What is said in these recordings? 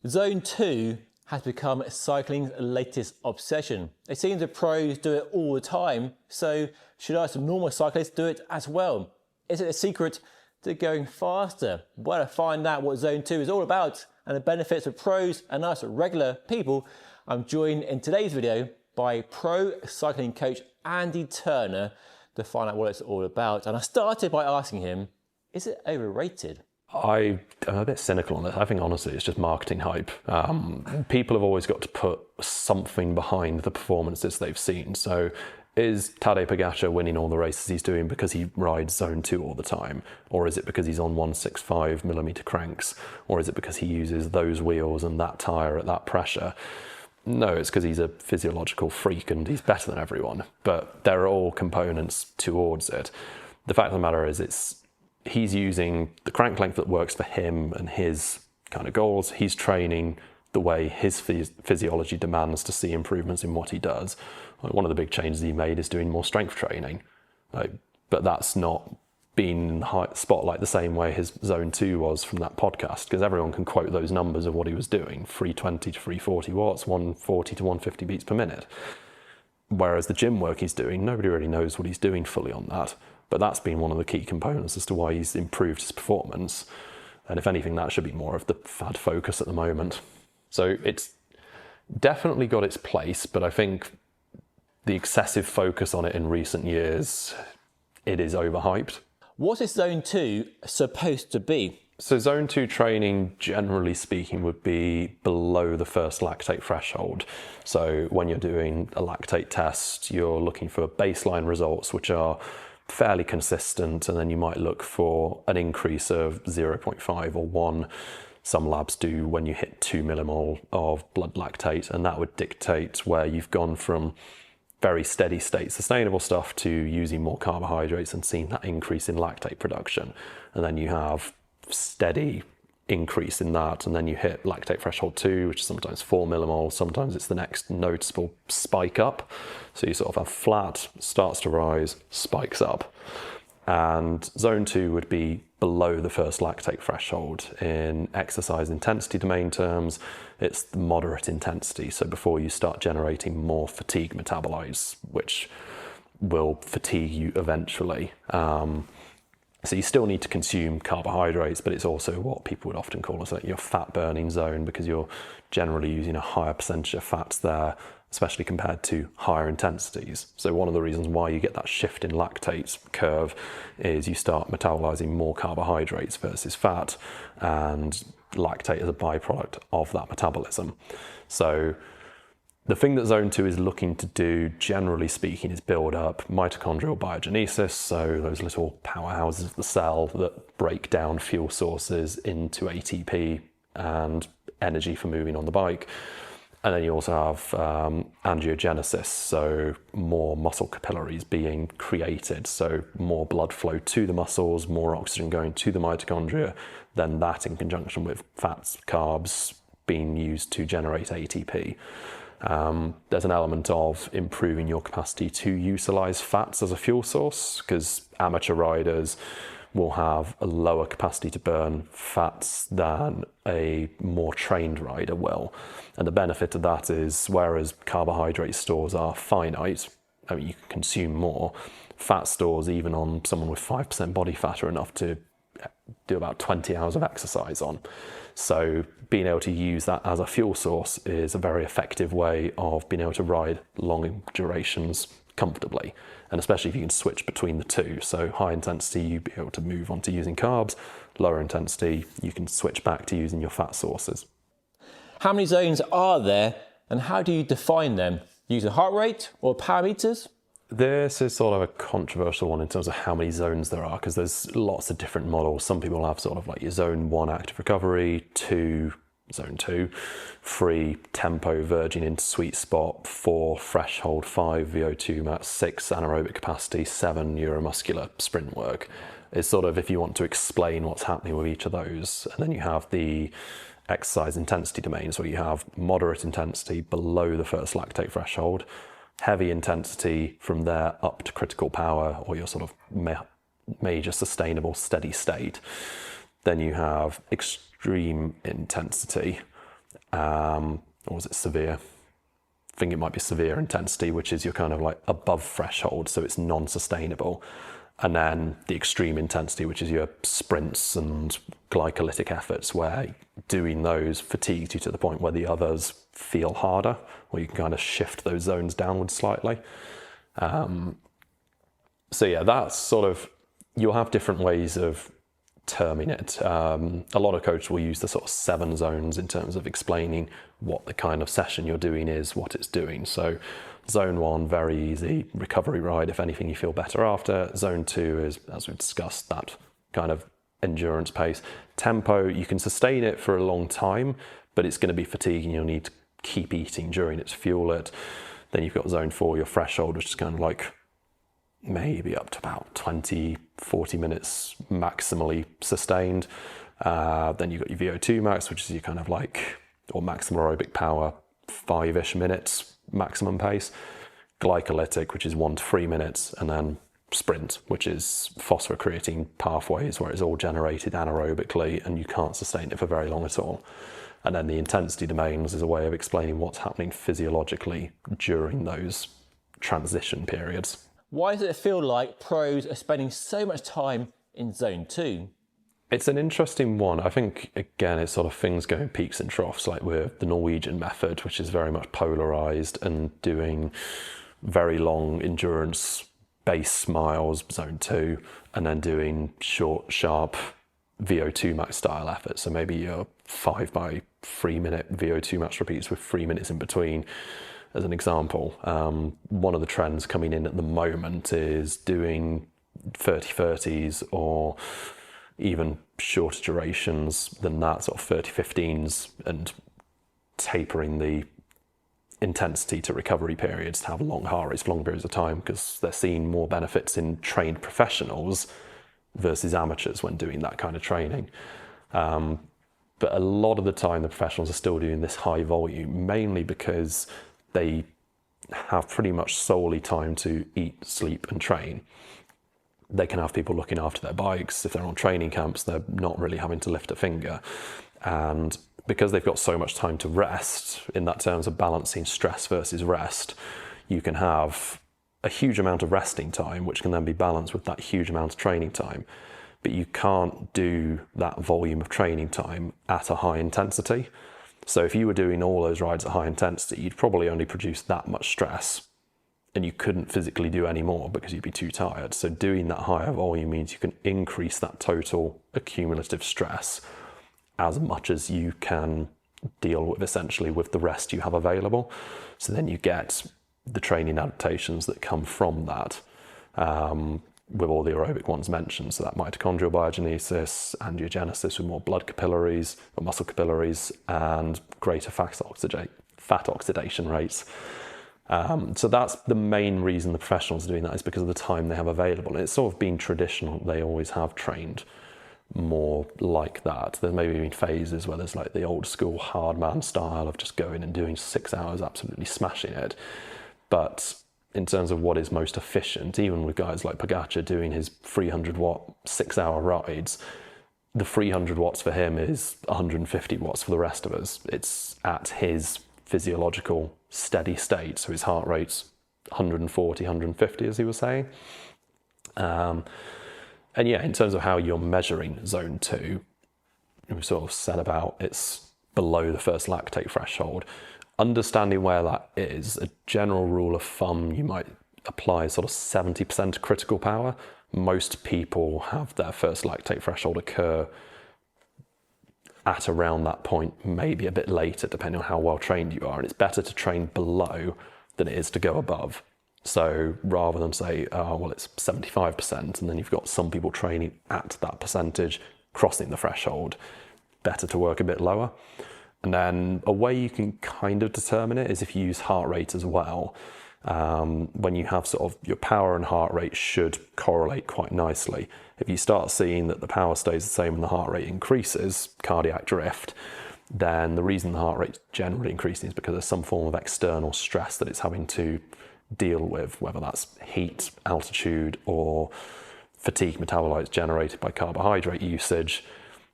Zone 2 has become cycling's latest obsession. It seems the pros do it all the time, so should us normal cyclists do it as well? Is it a secret to going faster? Well, to find out what Zone 2 is all about and the benefits of pros and us regular people, I'm joined in today's video by pro cycling coach Andy Turner to find out what it's all about. And I started by asking him, is it overrated? I'm a bit cynical on this. I think honestly it's just marketing hype. People have always got to put something behind the performances they've seen. So is Tadej Pogačar winning all the races he's doing because he rides Zone 2 all the time? Or is it because he's on 165mm cranks? Or is it because he uses those wheels and that tyre at that pressure? No, it's because he's a physiological freak and he's better than everyone. But there are all components towards it. The fact of the matter is he's using the crank length that works for him and his kind of goals. He's training the way his physiology demands to see improvements in what he does. Like one of the big changes he made is doing more strength training. But that's not been in the spotlight the same way his Zone 2 was from that podcast, because everyone can quote those numbers of what he was doing, 320 to 340 watts, 140 to 150 beats per minute. Whereas the gym work he's doing, nobody really knows what he's doing fully on that. But that's been one of the key components as to why he's improved his performance. And if anything, that should be more of the fad focus at the moment. So it's definitely got its place, but I think the excessive focus on it in recent years, it is overhyped. What is Zone 2 supposed to be? So Zone 2 training, generally speaking, would be below the first lactate threshold. So when you're doing a lactate test, you're looking for baseline results, which are fairly consistent, and then you might look for an increase of 0.5 or 1. Some labs do when you hit 2 millimole of blood lactate, and that would dictate where you've gone from very steady state sustainable stuff to using more carbohydrates and seeing that increase in lactate production. And then you have steady increase in that, and then you hit lactate threshold 2, which is sometimes 4 millimole, sometimes it's the next noticeable spike up. So you sort of have flat, starts to rise, spikes up. And Zone 2 would be below the first lactate threshold. In exercise intensity domain terms, it's the moderate intensity. So before you start generating more fatigue metabolites, which will fatigue you eventually. So you still need to consume carbohydrates, but it's also what people would often call as your fat burning zone, because you're generally using a higher percentage of fats there, especially compared to higher intensities. So one of the reasons why you get that shift in lactate curve is you start metabolizing more carbohydrates versus fat, and lactate is a byproduct of that metabolism. So the thing that Zone 2 is looking to do, generally speaking, is build up mitochondrial biogenesis, so those little powerhouses of the cell that break down fuel sources into ATP and energy for moving on the bike. And then you also have angiogenesis, so more muscle capillaries being created, so more blood flow to the muscles, more oxygen going to the mitochondria, then that in conjunction with fats, carbs being used to generate ATP. There's an element of improving your capacity to utilize fats as a fuel source, because amateur riders will have a lower capacity to burn fats than a more trained rider will. And the benefit of that is, whereas carbohydrate stores are finite, I mean, you can consume more, fat stores, even on someone with 5% body fat, are enough to do about 20 hours of exercise on. So being able to use that as a fuel source is a very effective way of being able to ride long durations comfortably, and especially if you can switch between the two. So high intensity, you'd be able to move on to using carbs. Lower intensity, you can switch back to using your fat sources. How many zones are there, and how do you define them? Using heart rate or parameters? This is sort of a controversial one in terms of how many zones there are, because there's lots of different models. Some people have sort of like your Zone 1 active recovery, 2 Zone 2, 3 tempo verging into sweet spot, 4 threshold, 5 VO2 max, 6 anaerobic capacity, 7 neuromuscular sprint work. It's sort of if you want to explain what's happening with each of those. And then you have the exercise intensity domains, where you have moderate intensity below the first lactate threshold, heavy intensity from there up to critical power, or your sort of major sustainable steady state. Then you have extreme intensity, or was it severe? I think it might be severe intensity, which is you're kind of like above threshold, so it's non-sustainable. And then the extreme intensity, which is your sprints and glycolytic efforts, where doing those fatigues you to the point where the others feel harder, or you can kind of shift those zones downwards slightly. So yeah, that's sort of, you'll have different ways of terming it. A lot of coaches will use the sort of 7 zones in terms of explaining what the kind of session you're doing is, what it's doing. So zone 1, very easy, recovery ride. If anything, you feel better after. Zone 2 is, as we've discussed, that kind of endurance pace. Tempo, you can sustain it for a long time, but it's going to be fatiguing. You'll need to keep eating during it to fuel it. Then you've got zone 4, your threshold, which is kind of like maybe up to about 20, 40 minutes maximally sustained. Then you've got your VO2 max, which is your kind of like, or maximum aerobic power, 5-ish minutes maximum pace. Glycolytic, which is 1 to 3 minutes, and then sprint, which is phosphocreatine pathways where it's all generated anaerobically and you can't sustain it for very long at all. And then the intensity domains is a way of explaining what's happening physiologically during those transition periods. Why does it feel like pros are spending so much time in zone 2? It's an interesting one. I think, again, it's sort of things going peaks and troughs, like with the Norwegian method, which is very much polarized and doing very long endurance base miles, zone 2, and then doing short, sharp VO2 max style efforts. So maybe your 5 by 3 minute VO2 max repeats with 3 minutes in between, as an example. One of the trends coming in at the moment is doing 30-30s or even shorter durations than that, sort of 30-15s, and tapering the intensity to recovery periods to have long heart rates for long periods of time, because they're seeing more benefits in trained professionals versus amateurs when doing that kind of training. But a lot of the time the professionals are still doing this high volume, mainly because they have pretty much solely time to eat, sleep and train. They can have people looking after their bikes. If they're on training camps, they're not really having to lift a finger. And because they've got so much time to rest, in that terms of balancing stress versus rest, you can have a huge amount of resting time, which can then be balanced with that huge amount of training time. But you can't do that volume of training time at a high intensity. So if you were doing all those rides at high intensity, you'd probably only produce that much stress, and you couldn't physically do any more because you'd be too tired. So doing that higher volume means you can increase that total accumulative stress as much as you can deal with, essentially, with the rest you have available. So then you get the training adaptations that come from that, with all the aerobic ones mentioned. So that mitochondrial biogenesis, angiogenesis with more blood capillaries or muscle capillaries, and greater fat oxidation rates. So that's the main reason the professionals are doing that, is because of the time they have available. And it's sort of been traditional. They always have trained more like that. There's maybe been phases where there's like the old school hard man style of just going and doing 6 hours, absolutely smashing it. But in terms of what is most efficient, even with guys like Pogacar doing his 300 watt 6 hour rides, the 300 watts for him is 150 watts for the rest of us. It's at his physiological steady state, so his heart rate's 140, 150, as he was saying. And yeah, in terms of how you're measuring zone 2, we sort of said about it's below the first lactate threshold. Understanding where that is, a general rule of thumb you might apply sort of 70% critical power. Most people have their first lactate threshold occur at around that point, maybe a bit later, depending on how well trained you are. And it's better to train below than it is to go above. So rather than say, oh, well, it's 75%, and then you've got some people training at that percentage, crossing the threshold, better to work a bit lower. And then a way you can kind of determine it is if you use heart rate as well. When you have sort of your power and heart rate should correlate quite nicely. If you start seeing that the power stays the same and the heart rate increases, cardiac drift, then the reason the heart rate's generally increasing is because there's some form of external stress that it's having to deal with, whether that's heat, altitude, or fatigue metabolites generated by carbohydrate usage,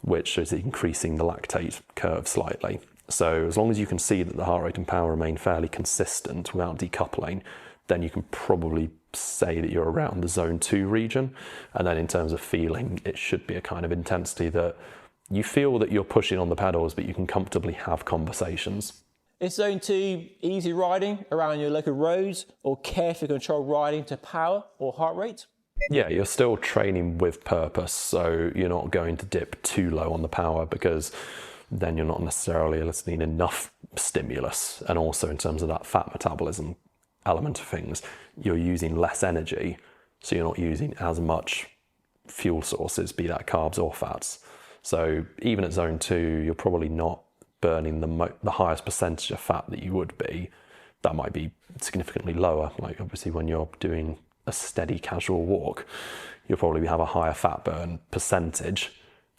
which is increasing the lactate curve slightly. So as long as you can see that the heart rate and power remain fairly consistent without decoupling, then you can probably say that you're around the zone 2 region. And then in terms of feeling, it should be a kind of intensity that you feel that you're pushing on the pedals, but you can comfortably have conversations. Is zone 2 easy riding around your local roads, or carefully controlled riding to power or heart rate? Yeah, you're still training with purpose, so you're not going to dip too low on the power, because then you're not necessarily eliciting enough stimulus. And also in terms of that fat metabolism element of things, you're using less energy, so you're not using as much fuel sources, be that carbs or fats. So even at zone 2, you're probably not burning the highest percentage of fat that you would be. That might be significantly lower. Like obviously when you're doing a steady casual walk, you'll probably have a higher fat burn percentage,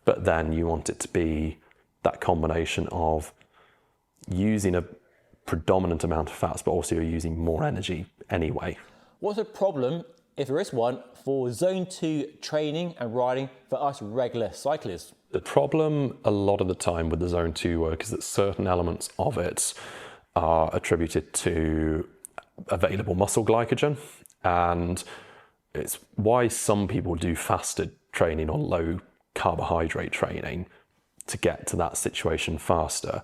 but then you want it to be that combination of using a predominant amount of fats, but also you're using more energy anyway. What's the problem, if there is one, for zone 2 training and riding for us regular cyclists? The problem a lot of the time with the zone 2 work is that certain elements of it are attributed to available muscle glycogen, and it's why some people do fasted training or low carbohydrate training to get to that situation faster.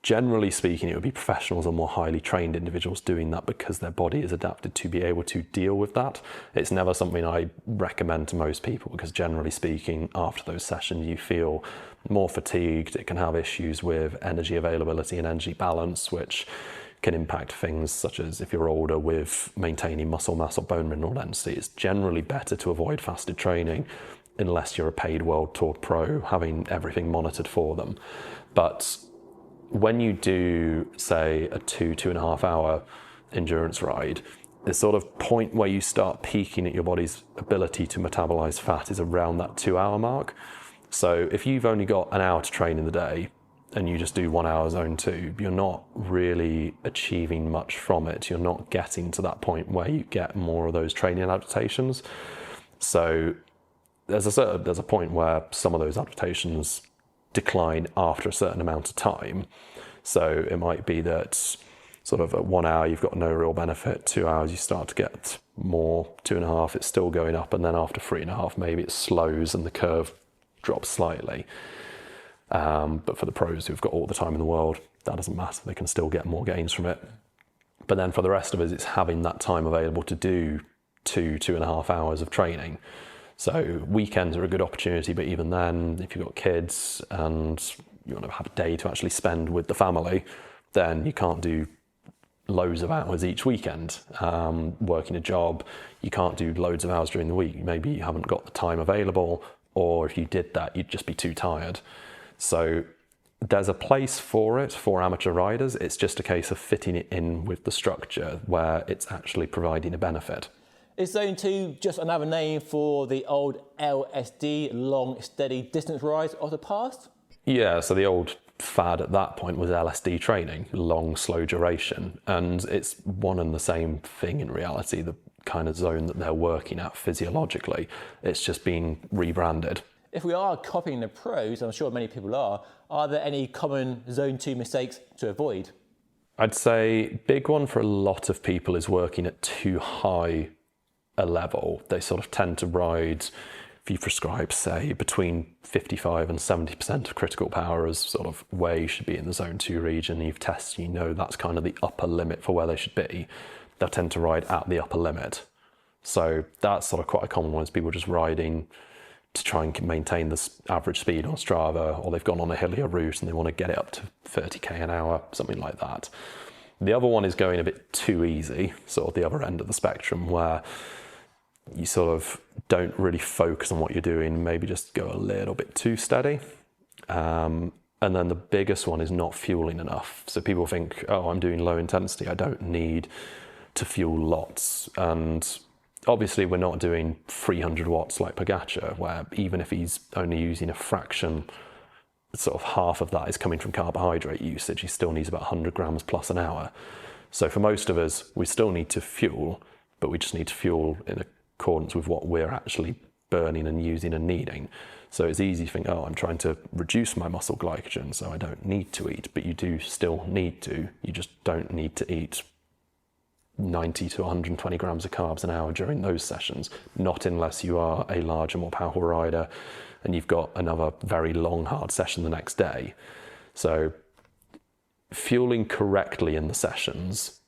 Generally speaking, it would be professionals or more highly trained individuals doing that because their body is adapted to be able to deal with that. It's never something I recommend to most people because generally speaking, after those sessions, you feel more fatigued. It can have issues with energy availability and energy balance, which can impact things such as if you're older with maintaining muscle mass or bone mineral density. It's generally better to avoid fasted training unless you're a paid World Tour pro, having everything monitored for them. But when you do, say, a 2.5 hour endurance ride, the sort of point where you start peaking at your body's ability to metabolize fat is around that 2 hour mark. So if you've only got an hour to train in the day and you just do 1 hour zone 2, you're not really achieving much from it. You're not getting to that point where you get more of those training adaptations. So there's a point where some of those adaptations decline after a certain amount of time. So it might be that sort of at 1 hour you've got no real benefit, 2 hours you start to get more, 2.5 it's still going up, and then after 3.5 maybe it slows and the curve drops slightly. But for the pros who've got all the time in the world, that doesn't matter, they can still get more gains from it. But then for the rest of us, it's having that time available to do 2.5 hours of training. So weekends are a good opportunity, but even then, if you've got kids and you want to have a day to actually spend with the family, then you can't do loads of hours each weekend. Working a job, you can't do loads of hours during the week. Maybe you haven't got the time available, or if you did that, you'd just be too tired. So there's a place for it for amateur riders. It's just a case of fitting it in with the structure where it's actually providing a benefit. Is zone 2 just another name for the old LSD, long steady distance rides of the past? Yeah, so the old fad at that point was LSD training, long, slow duration. And it's one and the same thing in reality, the kind of zone that they're working at physiologically. It's just been rebranded. If we are copying the pros, I'm sure many people are there any common zone 2 mistakes to avoid? I'd say big one for a lot of people is working at too high a level. They sort of tend to ride, if you prescribe, say, between 55 and 70% of critical power as sort of where you should be in the zone 2 region. You've tested, you know that's kind of the upper limit for where they should be. They'll tend to ride at the upper limit. So that's sort of quite a common one, is people just riding to try and maintain this average speed on Strava, or they've gone on a hillier route and they want to get it up to 30k an hour, something like that. The other one is going a bit too easy, sort of the other end of the spectrum, where you sort of don't really focus on what you're doing, maybe just go a little bit too steady. And then the biggest one is not fueling enough. So people think, oh, I'm doing low intensity, I don't need to fuel lots. And obviously we're not doing 300 watts like Pogacar, where even if he's only using a fraction, sort of half of that is coming from carbohydrate usage, he still needs about 100 grams plus an hour. So for most of us, we still need to fuel, but we just need to fuel in accordance with what we're actually burning and using and needing. So it's easy to think, oh, I'm trying to reduce my muscle glycogen, so I don't need to eat, but you do still need to. You just don't need to eat 90 to 120 grams of carbs an hour during those sessions, not unless you are a larger, more powerful rider and you've got another very long, hard session the next day. So fueling correctly in the sessions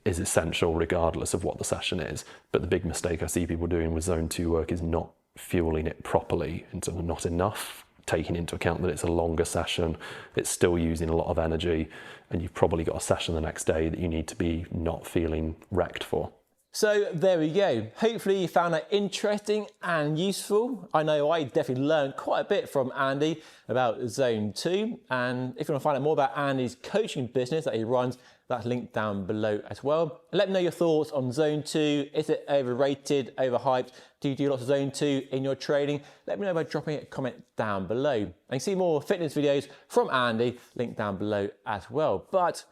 is essential regardless of what the session is. But the big mistake I see people doing with zone 2 work is not fueling it properly, and sort of not enough, taking into account that it's a longer session, it's still using a lot of energy, and you've probably got a session the next day that you need to be not feeling wrecked for. So there we go. Hopefully you found that interesting and useful. I know I definitely learned quite a bit from Andy about Zone 2. And if you want to find out more about Andy's coaching business that he runs, that's linked down below as well. And let me know your thoughts on Zone 2. Is it overrated, overhyped? Do you do lots of Zone 2 in your training? Let me know by dropping a comment down below. And you can see more fitness videos from Andy linked down below as well. But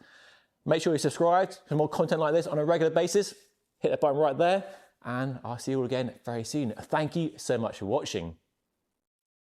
make sure you subscribe for more content like this on a regular basis. Hit that button right there, and I'll see you all again very soon. Thank you so much for watching.